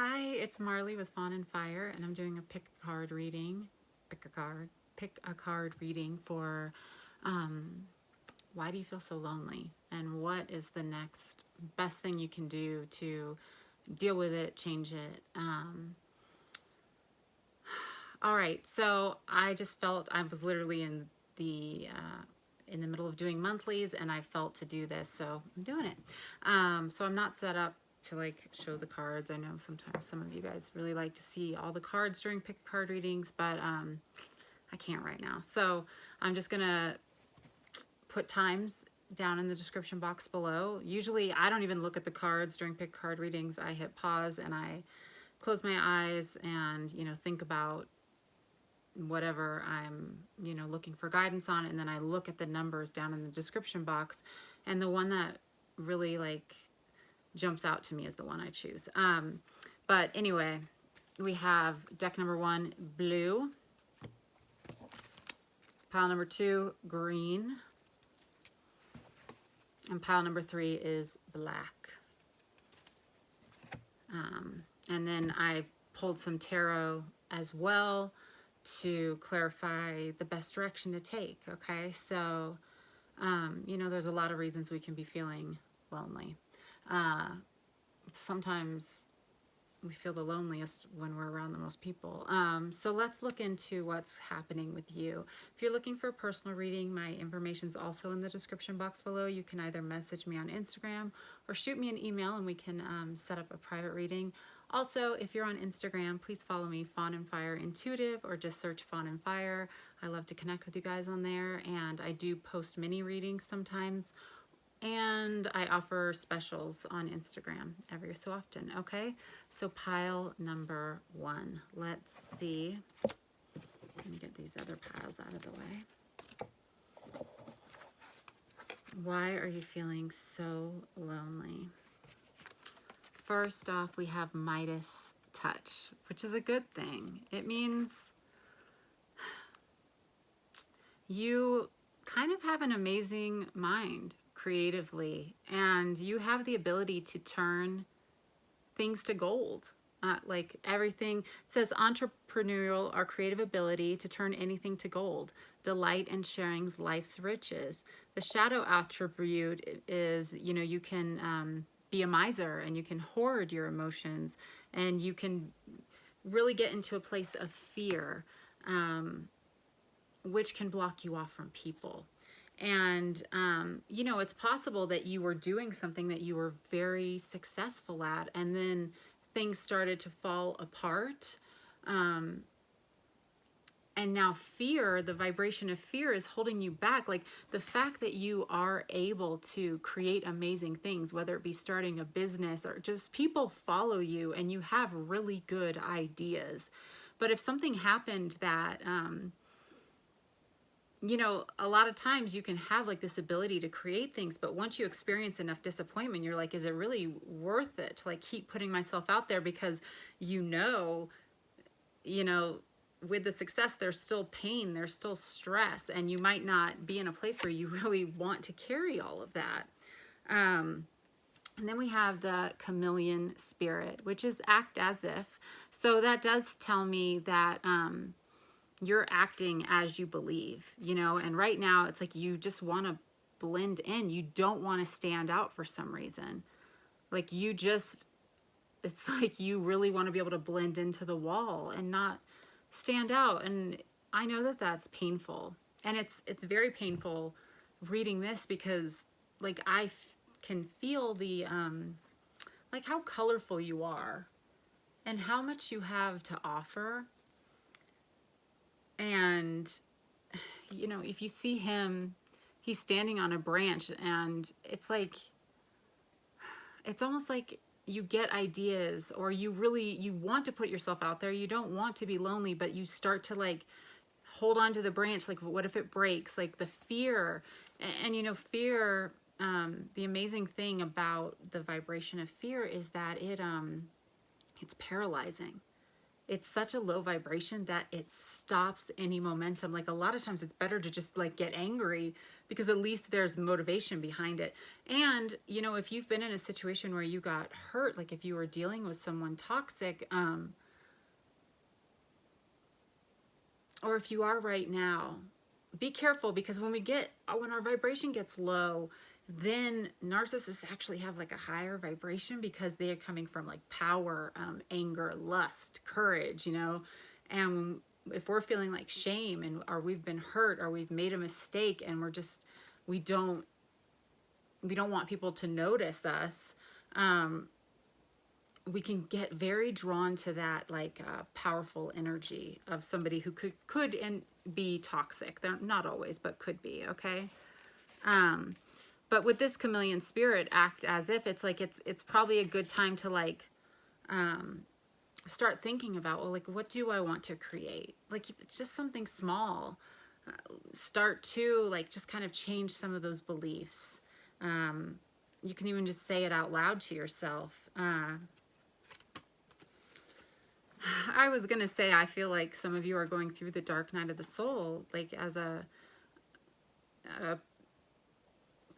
Hi, it's Marley with Fawn and Fire, and I'm doing a pick a card reading. Pick a card reading for why do you feel so lonely, and what is the next best thing you can do to deal with it, change it. All right, so I just felt I was literally in the middle of doing monthlies, and I felt to do this, so I'm doing it. So I'm not set up to like show the cards. I know sometimes some of you guys really like to see all the cards during pick a card readings, but I can't right now. So I'm just gonna put times down in the description box below. Usually I don't even look at the cards during pick a card readings. I hit pause and I close my eyes and think about whatever I'm looking for guidance on, and then I look at the numbers down in the description box, and the one that really like jumps out to me is the one I choose. But anyway, we have deck number 1, blue, pile number 2, green, and pile number 3 is black. And then I've pulled some tarot as well to clarify the best direction to take. Okay, so there's a lot of reasons we can be feeling lonely. Sometimes we feel the loneliest when we're around the most people. So let's look into what's happening with you. If you're looking for a personal reading, my information's also in the description box below. You can either message me on Instagram or shoot me an email and we can set up a private reading. Also, if you're on Instagram, please follow me, Fawn and Fire Intuitive, or just search Fawn and Fire. I love to connect with you guys on there, and I do post mini readings sometimes, and I offer specials on Instagram every so often. Okay, so pile number 1. Let's see. Let me get these other piles out of the way. Why are you feeling so lonely? First off, we have Midas touch, which is a good thing. It means you kind of have an amazing mind creatively, and you have the ability to turn things to gold. Like everything says, entrepreneurial or creative ability to turn anything to gold. Delight in sharing's life's riches. The shadow attribute is, you can be a miser, and you can hoard your emotions, and you can really get into a place of fear, which can block you off from people. And, it's possible that you were doing something that you were very successful at, and then things started to fall apart. And now fear, the vibration of fear, is holding you back. Like the fact that you are able to create amazing things, whether it be starting a business or just people follow you and you have really good ideas. But if something happened that, a lot of times you can have like this ability to create things, but once you experience enough disappointment, you're like, is it really worth it to like keep putting myself out there? Because with the success, there's still pain, there's still stress, and you might not be in a place where you really want to carry all of that. And then we have the chameleon spirit, which is act as if. So that does tell me that you're acting as you believe, and right now it's like you just want to blend in. You don't want to stand out for some reason. Like it's like you really want to be able to blend into the wall and not stand out. And I know that that's painful, and it's very painful reading this, because like I can feel the like how colorful you are and how much you have to offer. And if you see him, he's standing on a branch, and it's almost like you get ideas, or you want to put yourself out there. You don't want to be lonely, but you start to like hold on to the branch. Like, what if it breaks? Like the fear. And fear, the amazing thing about the vibration of fear is that it's paralyzing. It's such a low vibration that it stops any momentum. Like a lot of times it's better to just like get angry because at least there's motivation behind it. And, you know, if you've been in a situation where you got hurt, like if you were dealing with someone toxic, or if you are right now, be careful, because when our vibration gets low, then narcissists actually have like a higher vibration, because they are coming from like power, anger, lust, courage, you know. And if we're feeling like shame, and or we've been hurt, or we've made a mistake, and we don't want people to notice us, we can get very drawn to that like powerful energy of somebody who could and be toxic. They're not always, but could be, okay? But with this chameleon spirit, act as if it's like it's probably a good time to like start thinking about, well, like, what do I want to create? Like, if it's just something small, start to like just kind of change some of those beliefs. You can even just say it out loud to yourself. I was gonna say, I feel like some of you are going through the dark night of the soul, like as a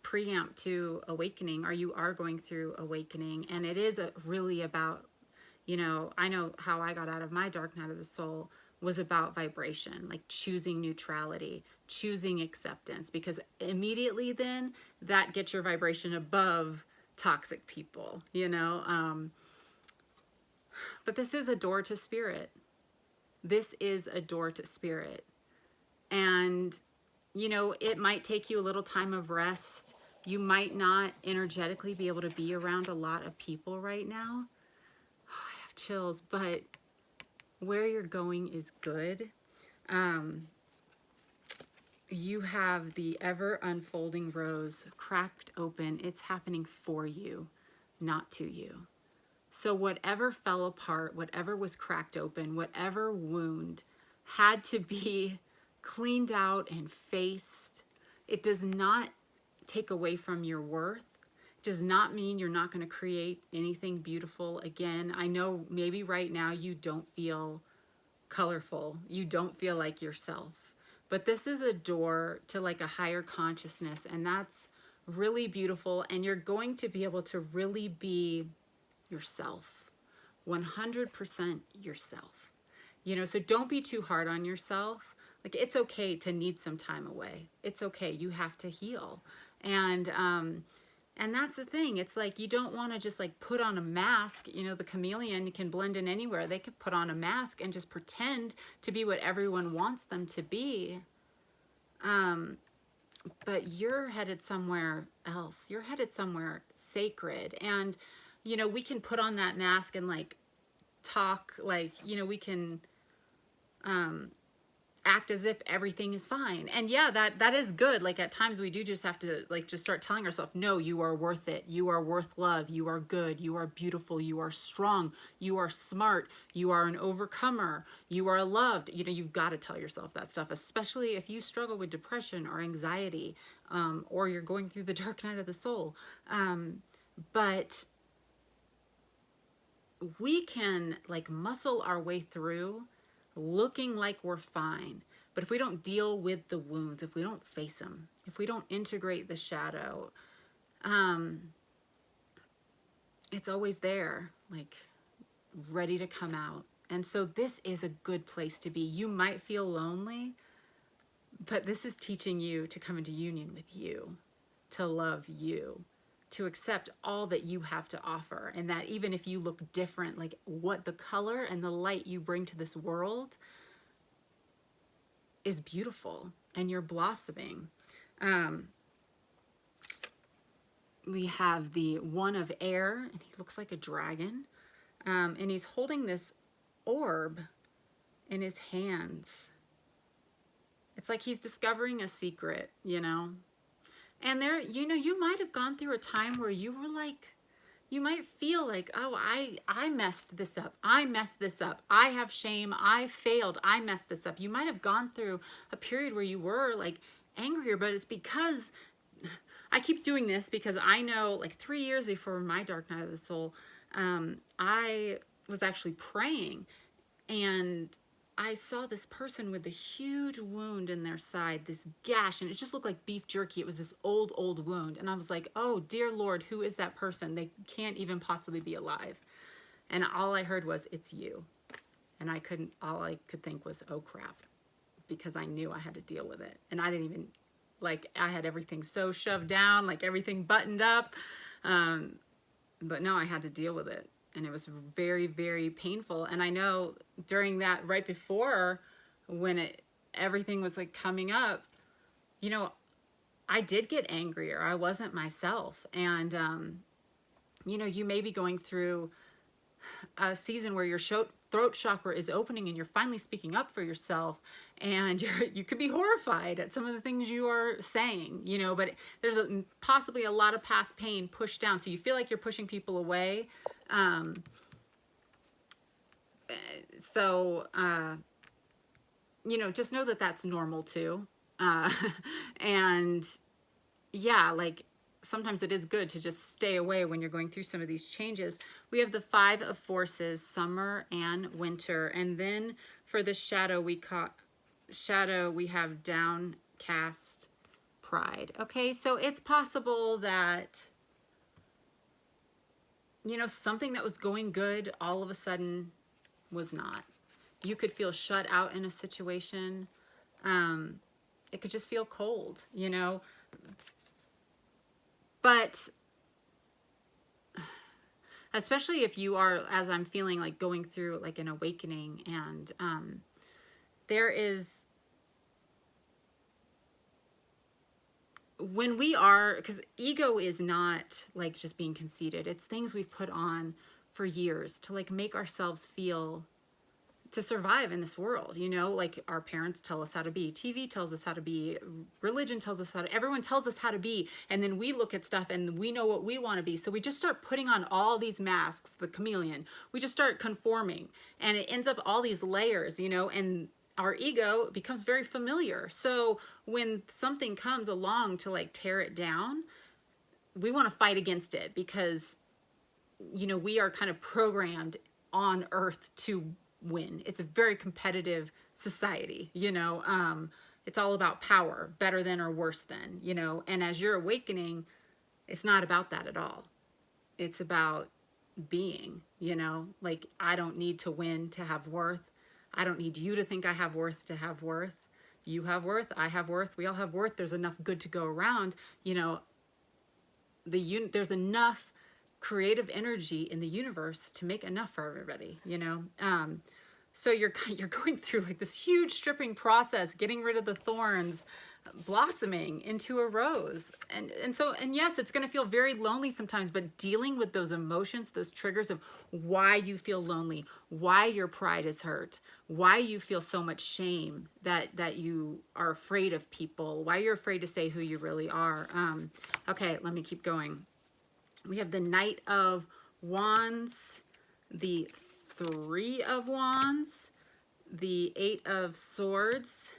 preamp to awakening, or you are going through awakening. And it is really about, you know, I know how I got out of my dark night of the soul was about vibration, like choosing neutrality, choosing acceptance, because immediately then that gets your vibration above toxic people, you know. But this is a door to spirit. This is a door to spirit. And, you know, it might take you a little time of rest. You might not energetically be able to be around a lot of people right now. Oh, I have chills, but where you're going is good. You have the ever unfolding rose cracked open. It's happening for you, not to you. So whatever fell apart, whatever was cracked open, whatever wound had to be cleaned out and faced. It does not take away from your worth. It does not mean you're not going to create anything beautiful again. I know maybe right now you don't feel colorful. You don't feel like yourself. But this is a door to like a higher consciousness, and that's really beautiful. And you're going to be able to really be yourself, 100% yourself. You know, so don't be too hard on yourself. Like, it's okay to need some time away. It's okay. You have to heal. And that's the thing. It's like, you don't want to just like put on a mask. You know, the chameleon can blend in anywhere. They could put on a mask and just pretend to be what everyone wants them to be. But you're headed somewhere else. You're headed somewhere sacred. And, you know, we can put on that mask and like talk, like, you know, we can act as if everything is fine. And yeah, that is good. Like, at times we do just have to like just start telling ourselves, no, you are worth it. You are worth love. You are good. You are beautiful. You are strong. You are smart. You are an overcomer. You are loved. You know, you've got to tell yourself that stuff, especially if you struggle with depression or anxiety, or you're going through the dark night of the soul. But we can like muscle our way through looking like we're fine. But if we don't deal with the wounds, if we don't face them, if we don't integrate the shadow, it's always there, like ready to come out. And so this is a good place to be. You might feel lonely, but this is teaching you to come into union with you, to love you, to accept all that you have to offer. And that even if you look different, like what the color and the light you bring to this world is beautiful, and you're blossoming. We have the one of air, and he looks like a dragon. And he's holding this orb in his hands. It's like he's discovering a secret, you know? And there, you know, you might have gone through a time where you were like, you might feel like, oh, I messed this up. I messed this up. I have shame. I failed. I messed this up. You might have gone through a period where you were like angrier, but it's because I keep doing this because I know like 3 years before my dark night of the soul, I was actually praying, and I saw this person with a huge wound in their side, this gash, and it just looked like beef jerky. It was this old wound. And I was like, oh, dear Lord, who is that person? They can't even possibly be alive. And all I heard was, it's you. And all I could think was, oh crap, because I knew I had to deal with it. And I didn't even, like, I had everything so shoved down, like everything buttoned up. But no, I had to deal with it. And it was very, very painful. And I know during that, right before, when everything was like coming up, you know, I did get angrier. I wasn't myself. And, you know, you may be going through a season where your throat chakra is opening and you're finally speaking up for yourself, and you could be horrified at some of the things you are saying, you know, but there's possibly a lot of past pain pushed down. So you feel like you're pushing people away. You know, just know that that's normal too. And yeah, like, sometimes it is good to just stay away when you're going through some of these changes. We have the 5 of forces, summer and winter. And then for the shadow, we have downcast pride. Okay, so it's possible that, you know, something that was going good all of a sudden was not. You could feel shut out in a situation. It could just feel cold, you know. But especially if you are, as I'm feeling, like going through like an awakening, and there is, when we are, because ego is not like just being conceited. It's things we've put on for years to like make ourselves feel, to survive in this world, you know, like our parents tell us how to be, TV tells us how to be, religion tells us how to, everyone tells us how to be. And then we look at stuff and we know what we want to be. So we just start putting on all these masks, the chameleon. We just start conforming, and it ends up all these layers, you know, and our ego becomes very familiar. So when something comes along to like tear it down, we want to fight against it, because, you know, we are kind of programmed on earth to win. It's a very competitive society, you know. It's all about power, better than or worse than, you know. And as you're awakening, it's not about that at all. It's about being, you know, like, I don't need to win to have worth. I don't need you to think I have worth to have worth. You have worth, I have worth, we all have worth. There's enough good to go around, you know. There's enough creative energy in the universe to make enough for everybody, you know. So you're going through like this huge stripping process, getting rid of the thorns, blossoming into a rose. And yes, it's going to feel very lonely sometimes, but dealing with those emotions, those triggers of why you feel lonely, why your pride is hurt, why you feel so much shame that you are afraid of people, why you're afraid to say who you really are. Okay, let me keep going. We have the Knight of Wands, the 3 of Wands, the 8 of Swords,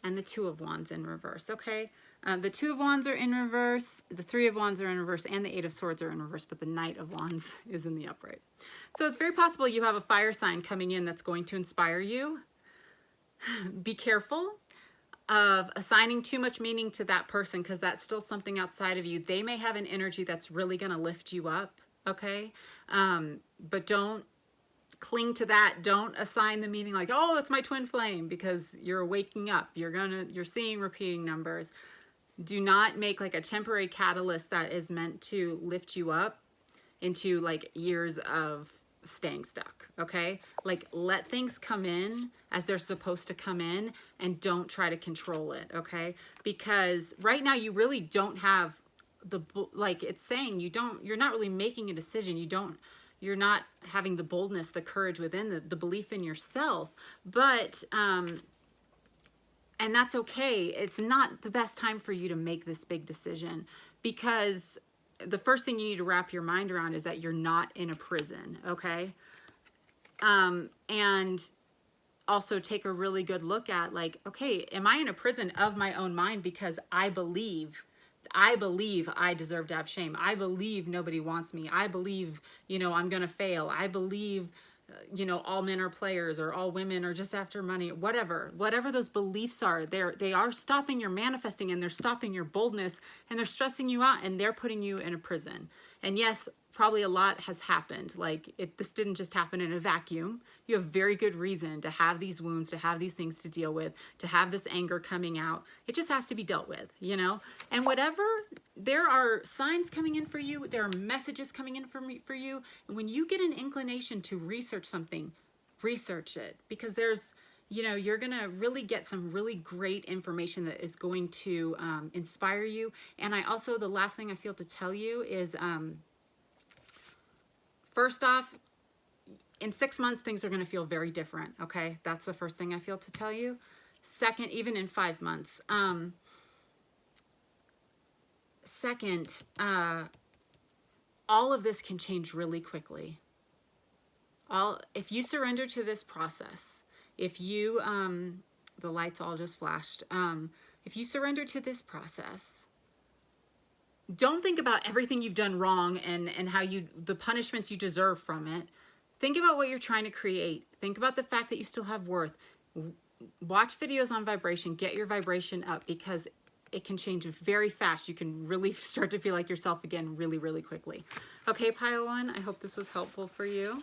and the 2 of Wands in reverse. Okay, the 2 of Wands are in reverse, the 3 of Wands are in reverse, and the 8 of Swords are in reverse, but the Knight of Wands is in the upright. So it's very possible you have a fire sign coming in that's going to inspire you. Be careful of assigning too much meaning to that person, because that's still something outside of you. They may have an energy that's really going to lift you up, okay? But don't cling to that. Don't assign the meaning like, oh, it's my twin flame, because you're waking up. You're seeing repeating numbers. Do not make like a temporary catalyst that is meant to lift you up into like years of staying stuck, okay? Like, let things come in as they're supposed to come in, and don't try to control it, okay? Because right now you really don't have like it's saying, you're not really making a decision. You're not having the boldness, the courage within, the belief in yourself. But and that's okay. It's not the best time for you to make this big decision, because the first thing you need to wrap your mind around is that you're not in a prison, okay? And also take a really good look at like, okay, am I in a prison of my own mind because I believe I deserve to have shame. I believe nobody wants me. I believe, you know, I'm going to fail. I believe all men are players, or all women are just after money, whatever those beliefs are, they are stopping your manifesting, and they're stopping your boldness, and they're stressing you out, and they're putting you in a prison. And yes, probably a lot has happened. Like, this didn't just happen in a vacuum. You have very good reason to have these wounds, to have these things to deal with, to have this anger coming out. It just has to be dealt with, and whatever, there are signs coming in for you, there are messages coming in for you, and when you get an inclination to research something, research it, because there's, you're gonna really get some really great information that is going to inspire you. And the last thing I feel to tell you is, first off, in 6 months, things are going to feel very different. Okay. That's the first thing I feel to tell you. Second, even in 5 months. Second, all of this can change really quickly. If you surrender to this process, if you, the lights all just flashed. If you surrender to this process, don't think about everything you've done wrong and how the punishments you deserve from it. Think about what you're trying to create. Think about the fact that you still have worth. Watch videos on vibration. Get your vibration up, because it can change very fast. You can really start to feel like yourself again really, really quickly. Okay, Pile 1, I hope this was helpful for you.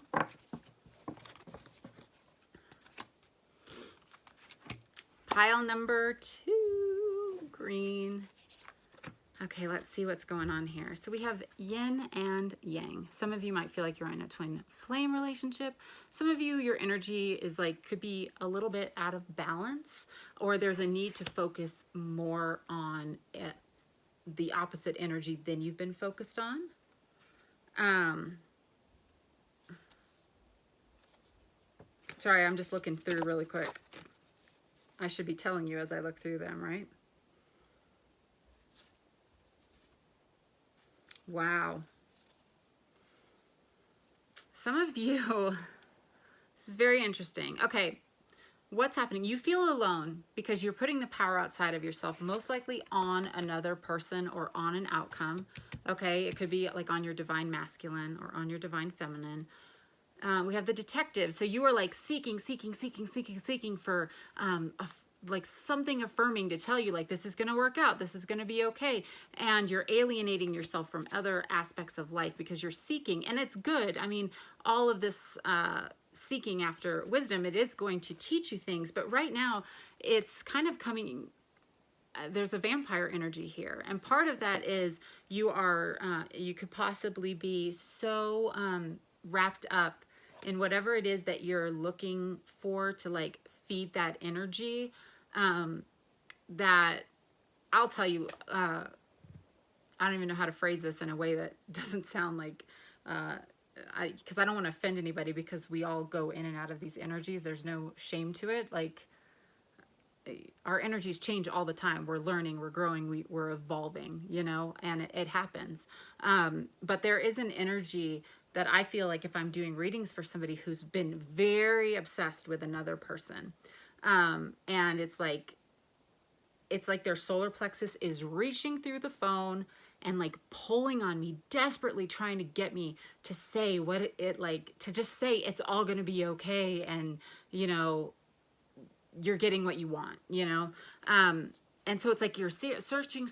Pile number 2, green. Okay, let's see what's going on here. So we have yin and yang. Some of you might feel like you're in a twin flame relationship. Some of you, your energy is could be a little bit out of balance, or there's a need to focus more on the opposite energy than you've been focused on. Sorry, I'm just looking through really quick. I should be telling you as I look through them, right? Wow. Some of you, this is very interesting. Okay, what's happening? You feel alone because you're putting the power outside of yourself, most likely on another person or on an outcome. Okay, it could be on your divine masculine or on your divine feminine. We have the detective. So you are seeking for something affirming to tell you this is going to work out, this is going to be okay. And you're alienating yourself from other aspects of life because you're seeking, and it's good. I mean, all of this seeking after wisdom, it is going to teach you things, but right now it's kind of coming, there's a vampire energy here. And part of that is you could possibly be so wrapped up in whatever it is that you're looking for to feed that energy, that I'll tell you, I don't even know how to phrase this in a way that doesn't sound because I don't want to offend anybody, because we all go in and out of these energies. There's no shame to it. Our energies change all the time. We're learning, we're growing, we're evolving, and it happens. But there is an energy that I feel if I'm doing readings for somebody who's been very obsessed with another person, and it's like their solar plexus is reaching through the phone and pulling on me, desperately trying to get me to say what to just say it's all going to be okay, and you're getting what you want, and so it's you're searching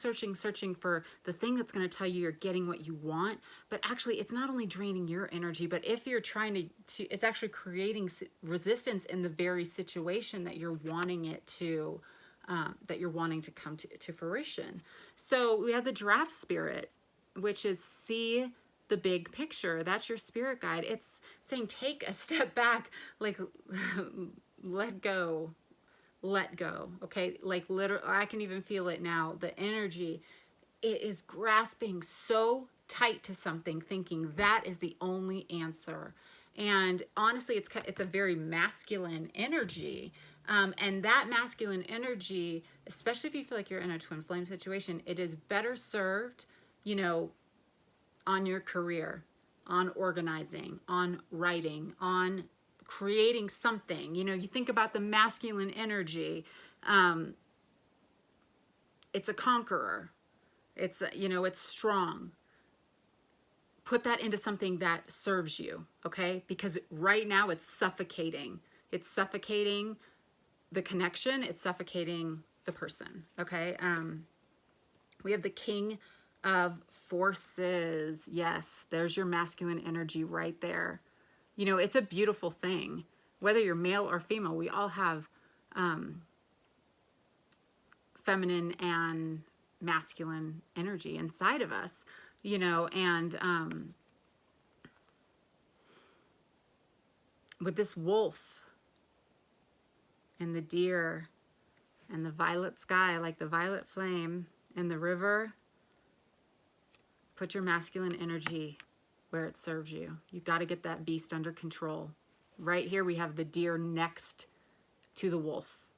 for the thing that's going to tell you you're getting what you want. But actually, it's not only draining your energy, but if you're trying to it's actually creating resistance in the very situation that you're wanting it to, that you're wanting to come to fruition. So we have the draft spirit, which is see the big picture. That's your spirit guide. It's saying take a step back, let go. Let go. Okay, literally, I can even feel it now. The energy, it is grasping so tight to something, thinking that is the only answer. And honestly, it's a very masculine energy. And that masculine energy, especially if you feel like you're in a twin flame situation, it is better served, on your career, on organizing, on writing, on creating something. You think about the masculine energy, it's a conqueror, it's it's strong. put that into something that serves you, okay? Because right now it's suffocating. It's suffocating the connection. It's suffocating the person, okay? We have the King of Forces. Yes, there's your masculine energy right there. You know, it's a beautiful thing. Whether you're male or female, we all have feminine and masculine energy inside of us, you know, and with this wolf and the deer and the violet sky, like the violet flame and the river, put your masculine energy where it serves you. You've got to get that beast under control. Right here we have the deer next to the wolf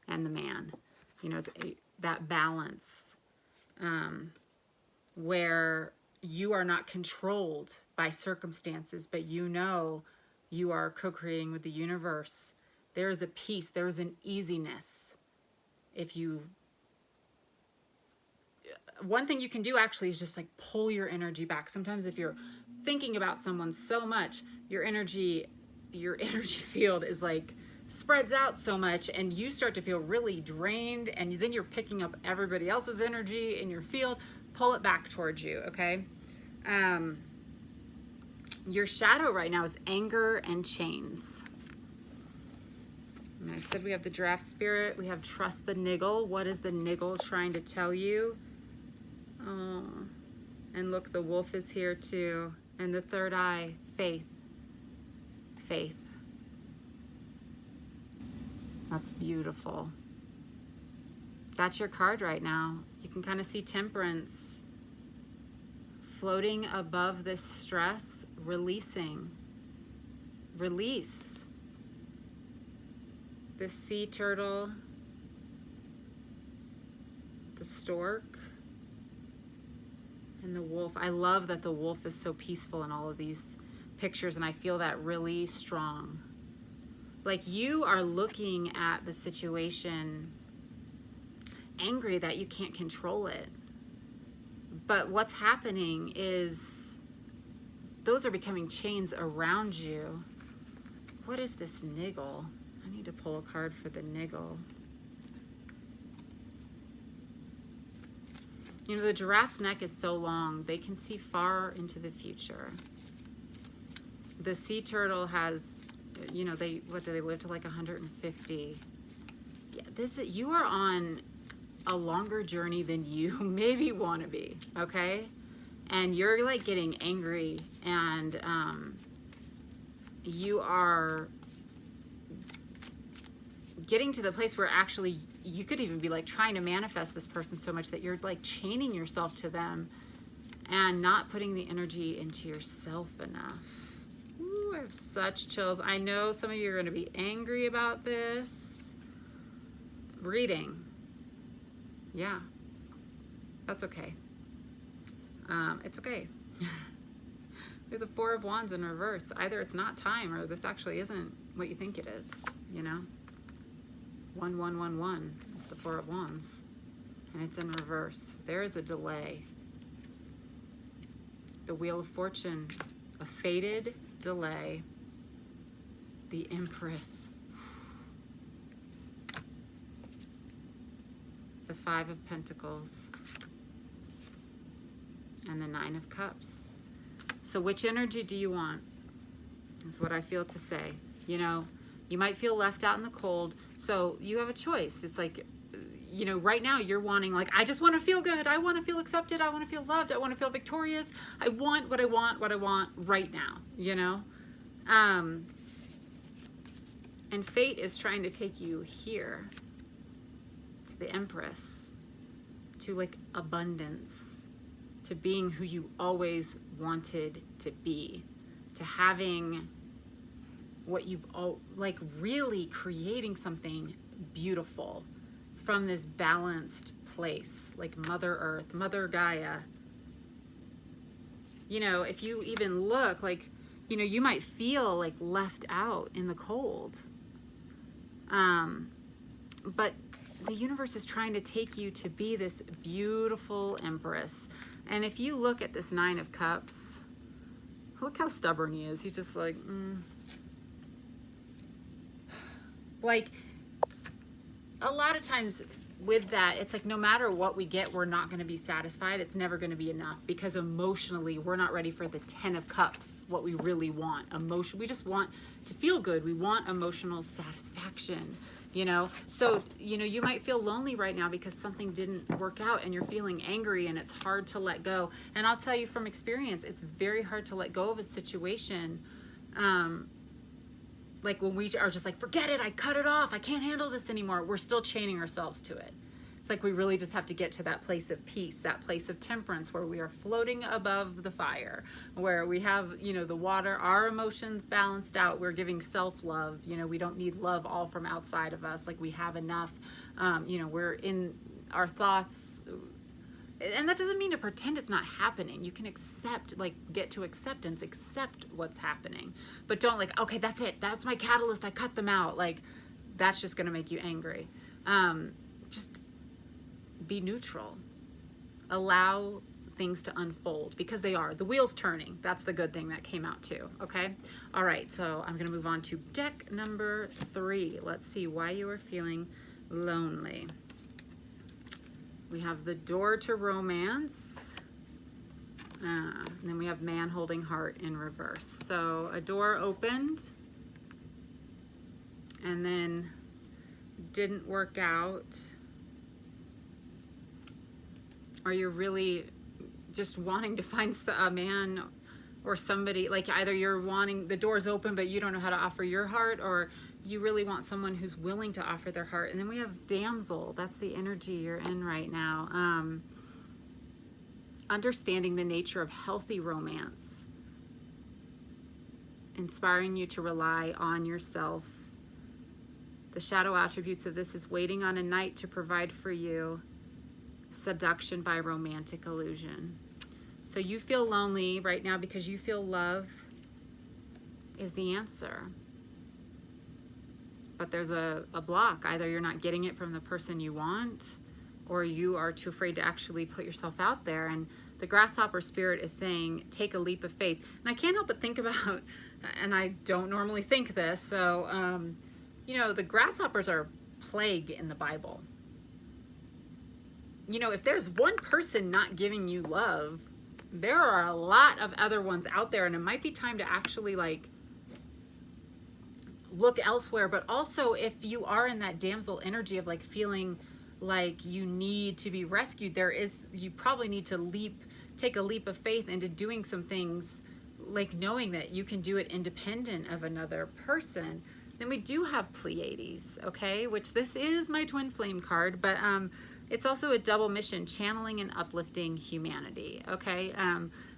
and the man. You know, it's that balance where you are not controlled by circumstances, but you know you are co-creating with the universe. There is a peace, there is an easiness. If you, one thing you can do actually is just like pull your energy back. Sometimes if you're thinking about someone so much, your energy field is like spreads out so much, and you start to feel really drained, and then you're picking up everybody else's energy in your field. Pull it back towards you, okay? Your shadow right now is anger and chains. And I said we have the draft spirit, we have trust the niggle. What is the niggle trying to tell you? Oh, and look, the wolf is here too. And the third eye, faith. Faith. That's beautiful. That's your card right now. You can kind of see temperance floating above this stress, releasing. Release. The sea turtle, the stork, and the wolf. I love that the wolf is so peaceful in all of these pictures, and I feel that really strong. Like you are looking at the situation angry that you can't control it. But what's happening is those are becoming chains around you. What is this niggle? I need to pull a card for the niggle. You know, the giraffe's neck is so long, they can see far into the future. The sea turtle has, you know, they live to like 150. Yeah, you are on a longer journey than you maybe want to be, okay? And you're like getting angry, and you are getting to the place where actually you could even be like trying to manifest this person so much that you're like chaining yourself to them and not putting the energy into yourself enough. Ooh, I have such chills. I know some of you are going to be angry about this. Reading. Yeah. That's okay. It's okay. We have the Four of Wands in reverse. Either it's not time or this actually isn't what you think it is, you know? 1111 is the Four of Wands, and it's in reverse. There is a delay. The Wheel of Fortune, a fated delay. The Empress. The Five of Pentacles. And the Nine of Cups. So which energy do you want? Is what I feel to say. You know, you might feel left out in the cold. So you have a choice. It's like, you know, right now you're wanting, like, I just want to feel good. I want to feel accepted. I want to feel loved. I want to feel victorious. I want what I want right now, you know? And fate is trying to take you here to the Empress, to like abundance, to being who you always wanted to be, to having what you've all, like really creating something beautiful from this balanced place, like Mother Earth, Mother Gaia. You know, if you even look, like, you know, you might feel like left out in the cold. But the universe is trying to take you to be this beautiful Empress. And if you look at this Nine of Cups, Look how stubborn he is. He's just like, Like, a lot of times with that, it's like no matter what we get, we're not going to be satisfied. It's never going to be enough because emotionally, we're not ready for the 10 of cups, what we really want. We just want to feel good. We want emotional satisfaction, you know? So, you know, you might feel lonely right now because something didn't work out and you're feeling angry and it's hard to let go. And I'll tell you from experience, it's very hard to let go of a situation. Like when we are just like, forget it, I cut it off, I can't handle this anymore, we're still chaining ourselves to it. It's like we really just have to get to that place of peace, that place of temperance where we are floating above the fire, where we have, you know, the water, our emotions balanced out, we're giving self-love, you know, we don't need love all from outside of us, like we have enough, you know, we're in our thoughts. And that doesn't mean to pretend it's not happening. You can accept, like, get to acceptance, accept what's happening. But don't like, okay, that's it. That's my catalyst. I cut them out. Like, that's just going to make you angry. Just be neutral. Allow things to unfold because they are. The wheel's turning. That's the good thing that came out too. Okay? All right. So I'm going to move on to deck number 3. Let's see why you are feeling lonely. We have the door to romance. And then we have man holding heart in reverse. So a door opened and then didn't work out. Or you're really just wanting to find a man or somebody, like either you're wanting, the door's open but you don't know how to offer your heart, or you really want someone who's willing to offer their heart. And then we have damsel. That's the energy you're in right now. Understanding the nature of healthy romance. Inspiring you to rely on yourself. The shadow attributes of this is waiting on a knight to provide for you. Seduction by romantic illusion. So you feel lonely right now because you feel love is the answer. But there's a block. Either you're not getting it from the person you want, or you are too afraid to actually put yourself out there. And the grasshopper spirit is saying, take a leap of faith. And I can't help but think about, and I don't normally think this, so, you know, the grasshoppers are plague in the Bible. You know, if there's one person not giving you love, there are a lot of other ones out there, and it might be time to actually, like, look elsewhere. But also, if you are in that damsel energy of like feeling like you need to be rescued, you probably need to take a leap of faith into doing some things, like knowing that you can do it independent of another person. Then we do have Pleiades, okay, which this is my twin flame card, but it's also a double mission, channeling and uplifting humanity, okay?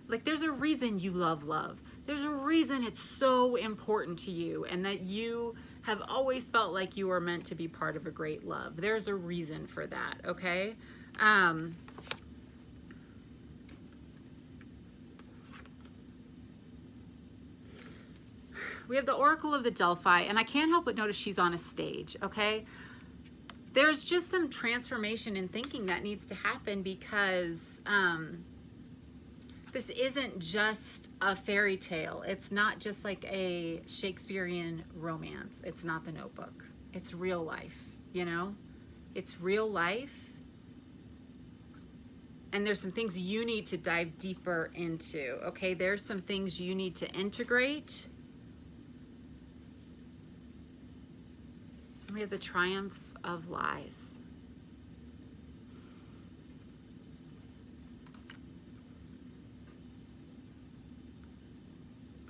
Like there's a reason you love love. There's a reason it's so important to you and that you have always felt like you were meant to be part of a great love. There's a reason for that, okay? We have the Oracle of the Delphi, and I can't help but notice she's on a stage, okay? There's just some transformation in thinking that needs to happen because this isn't just a fairy tale. It's not just like a Shakespearean romance. It's not The Notebook. It's real life, you know? It's real life. And there's some things you need to dive deeper into, okay? There's some things you need to integrate. We have the triumph of lies.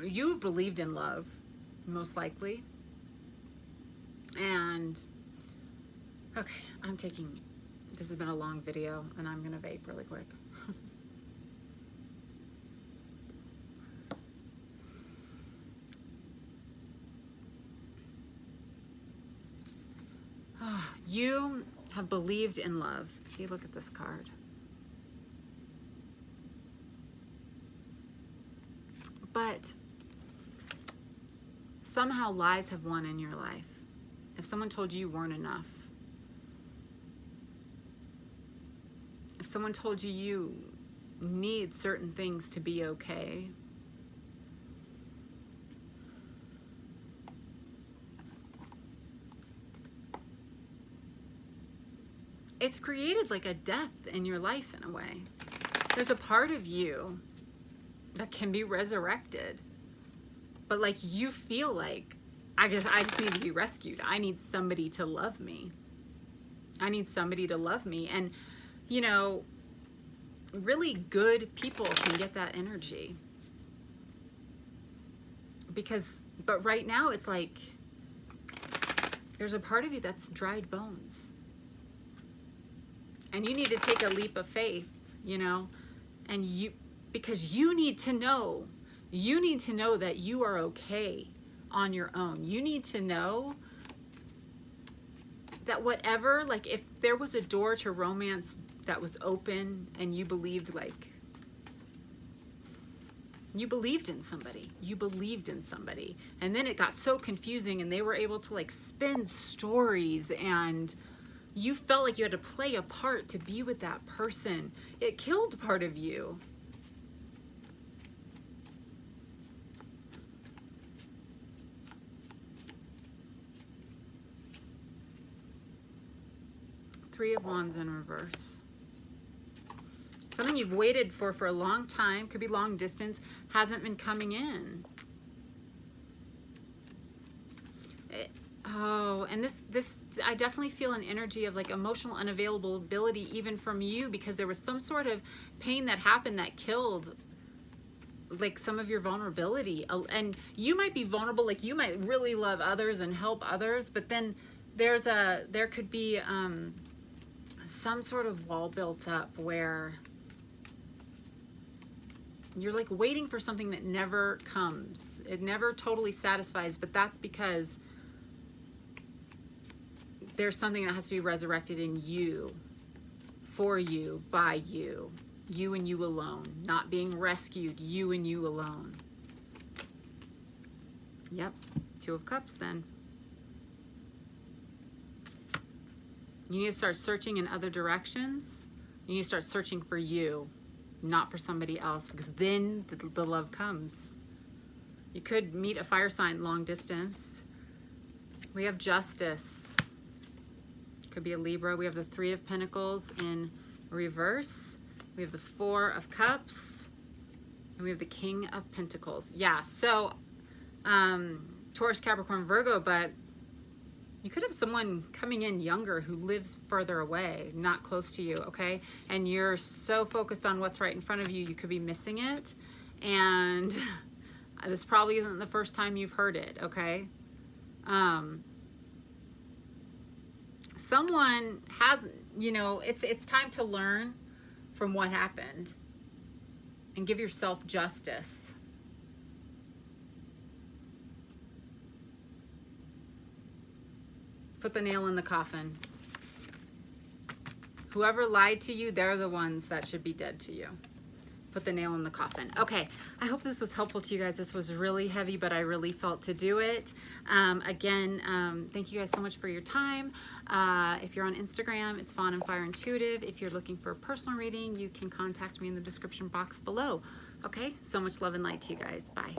You've believed in love, most likely. And, okay, this has been a long video, and I'm gonna vape really quick. You have believed in love. If you look at this card. But somehow lies have won in your life. If someone told you you weren't enough, if someone told you you need certain things to be okay, it's created like a death in your life in a way. There's a part of you that can be resurrected, but like you feel like, I just need to be rescued. I need somebody to love me. I need somebody to love me. And, you know, really good people can get that energy. But right now it's like, there's a part of you that's dried bones. And you need to take a leap of faith, you know, and because you need to know that you are okay on your own. You need to know that whatever, like if there was a door to romance that was open and you believed in somebody, and then it got so confusing and they were able to like spin stories and you felt like you had to play a part to be with that person. It killed part of you. Three of Wands in reverse. Something you've waited for a long time, could be long distance, hasn't been coming in. And this I definitely feel an energy of like emotional unavailability even from you, because there was some sort of pain that happened that killed like some of your vulnerability. And you might be vulnerable, like you might really love others and help others, but then there could be some sort of wall built up where you're like waiting for something that never comes. It never totally satisfies, but that's because there's something that has to be resurrected in you, for you, by you, you and you alone, not being rescued, you and you alone. Yep, Two of Cups then. You need to start searching in other directions. You need to start searching for you, not for somebody else, because then the love comes. You could meet a fire sign long distance. We have Justice. Could be a Libra. We have the Three of Pentacles in reverse. We have the Four of Cups. And we have the King of Pentacles. Yeah, so Taurus, Capricorn, Virgo, but you could have someone coming in younger who lives further away, not close to you, okay? And you're so focused on what's right in front of you, you could be missing it. And this probably isn't the first time you've heard it, okay? Someone has, you know, it's time to learn from what happened and give yourself justice. Put the nail in the coffin. Whoever lied to you, they're the ones that should be dead to you. Put the nail in the coffin. Okay, I hope this was helpful to you guys. This was really heavy, but I really felt to do it. Again, thank you guys so much for your time. If you're on Instagram, it's Fawn and Fire Intuitive. If you're looking for a personal reading, you can contact me in the description box below. Okay, so much love and light to you guys. Bye.